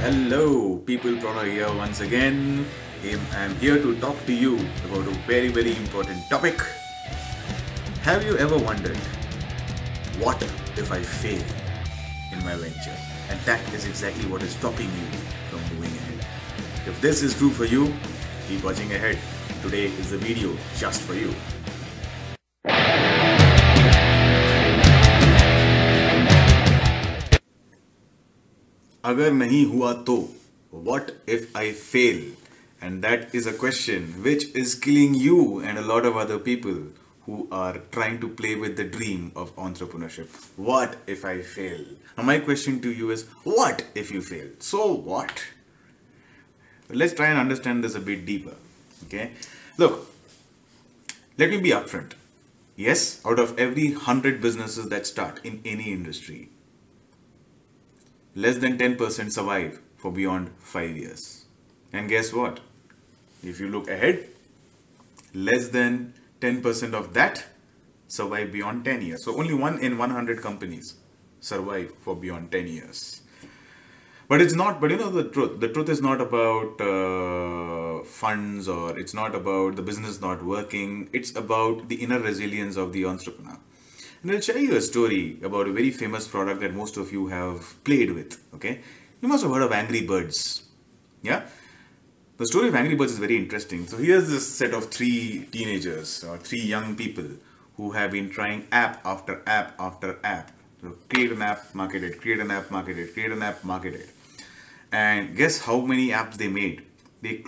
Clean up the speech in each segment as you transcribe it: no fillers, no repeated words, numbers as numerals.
Hello, people. Pranav here once again. I'm here to talk to you about a very important topic. Have you ever wondered, what if I fail in my venture? And that is exactly what is stopping you from moving ahead. If this is true for you, keep watching ahead. Today is the video just for you. अगर नहीं हुआ तो, what if I fail? And that is a question which is killing you and a lot of other people who are trying to play with the dream of entrepreneurship. What if I fail? Now my question to you is, what if you fail? So what? Let's try and understand this a bit deeper. Okay, look, let me be upfront. Yes, out of every 100 businesses that start in any industry, less than 10% survive for beyond 5 years. And guess what? If you look ahead, less than 10% of that survive beyond 10 years. So only 1 in 100 companies survive for beyond 10 years. But it's not, but you know the truth. The truth is not about funds, or it's not about the business not working. It's about the inner resilience of the entrepreneur. And I'll share you a story about a very famous product that most of you have played with. Okay, you must have heard of Angry Birds. Yeah, the story of Angry Birds is very interesting. So here's this set of 3 teenagers or 3 young people who have been trying app after app after app. So create an app, market it, create an app, market it, create an app, market it. And guess how many apps they made? They,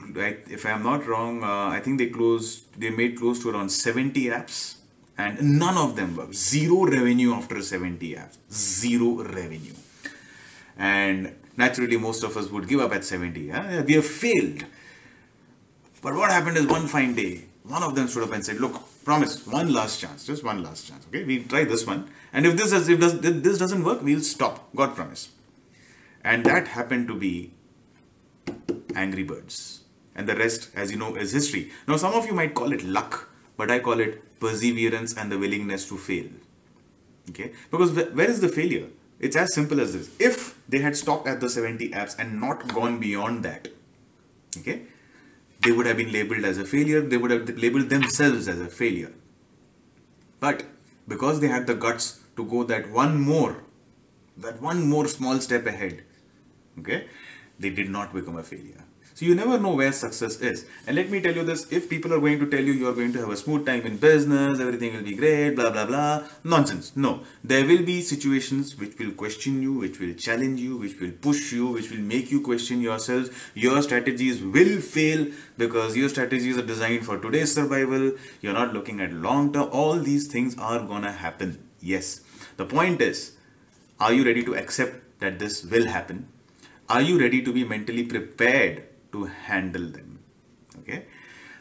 if I'm not wrong, I think they made close to around 70 apps. And none of them worked. Zero revenue after 70 apps. Zero revenue. And naturally, most of us would give up at 70. Yeah? We have failed. But what happened is, one fine day, one of them stood up and said, look, promise, one last chance. Just one last chance. Okay, we try this one. And if this doesn't work, we'll stop. God promise. And that happened to be Angry Birds. And the rest, as you know, is history. Now, some of you might call it luck, but I call it perseverance and the willingness to fail. Okay, because where is the failure? It's as simple as this. If they had stopped at the 70 apps and not gone beyond that, okay, they would have been labeled as a failure. They would have labeled themselves as a failure. But because they had the guts to go that one more small step ahead, okay, they did not become a failure. So you never know where success is. And let me tell you this, if people are going to tell you you're going to have a smooth time in business, everything will be great, blah, blah, blah, nonsense. No, there will be situations which will question you, which will challenge you, which will push you, which will make you question yourselves. Your strategies will fail because your strategies are designed for today's survival. You're not looking at long term. All these things are gonna happen. Yes. The point is, are you ready to accept that this will happen? Are you ready to be mentally prepared to handle them? Okay.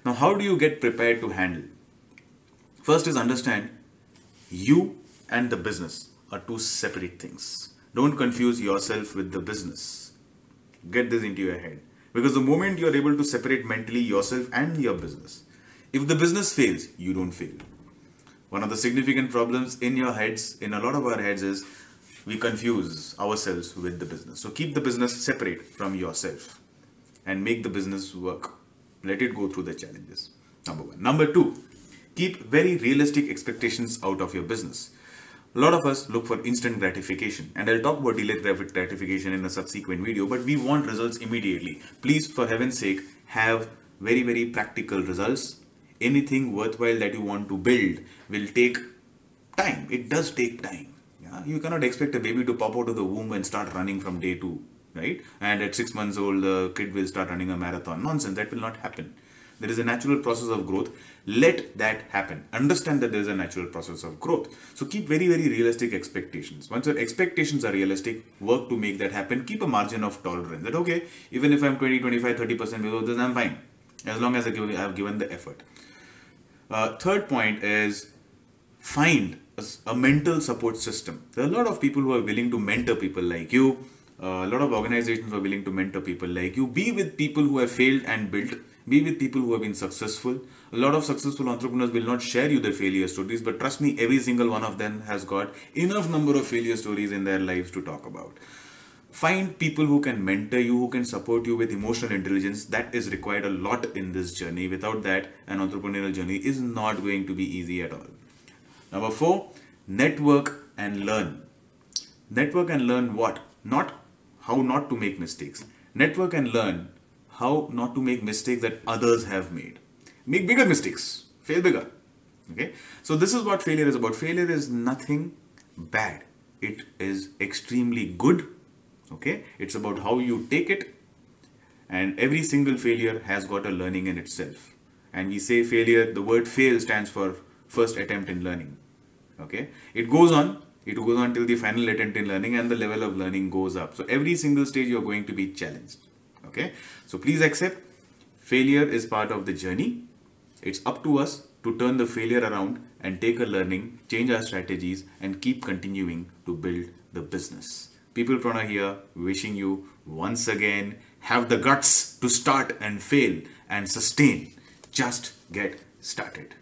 Now, how do you get prepared to handle? First is understand you and the business are 2 separate things. Don't confuse yourself with the business. Get this into your head. Because the moment you're able to separate mentally yourself and your business, if the business fails, you don't fail. One of the significant problems in your heads, in a lot of our heads, is we confuse ourselves with the business. So keep the business separate from yourself and make the business work. Let it go through the challenges. Number 1. Number 2, keep very realistic expectations out of your business. A lot of us look for instant gratification, and I'll talk about delayed gratification in a subsequent video, but we want results immediately. Please, for heaven's sake, have very practical results. Anything worthwhile that you want to build will take time. It does take time. Yeah? You cannot expect a baby to pop out of the womb and start running from day 2. Right? And at 6 months old, the kid will start running a marathon. Nonsense, that will not happen. There is a natural process of growth. Let that happen. Understand that there is a natural process of growth. So keep very realistic expectations. Once your expectations are realistic, work to make that happen. Keep a margin of tolerance. That okay, even if I'm 20, 25, 30% below this, I'm fine. As long as I have given the effort. Third point is find a mental support system. There are a lot of people who are willing to mentor people like you. A lot of organizations are willing to mentor people like you. Be with people who have failed and built. Be with people who have been successful. A lot of successful entrepreneurs will not share you their failure stories, but trust me, every single one of them has got enough number of failure stories in their lives to talk about. Find people who can mentor you, who can support you with emotional intelligence. That is required a lot in this journey. Without that, an entrepreneurial journey is not going to be easy at all. Number 4, network and learn. Network and learn what? Not how not to make mistakes. Network and learn how not to make mistakes that others have made. Make bigger mistakes. Fail bigger. Okay. So this is what failure is about. Failure is nothing bad. It is extremely good. Okay. It's about how you take it. And every single failure has got a learning in itself. And we say failure, the word fail stands for first attempt in learning. Okay. It goes on till the final attempt in learning, and the level of learning goes up. So every single stage you're going to be challenged. Okay. So please accept failure is part of the journey. It's up to us to turn the failure around and take a learning, change our strategies, and keep continuing to build the business. People Prana here, wishing you once again, have the guts to start and fail and sustain. Just get started.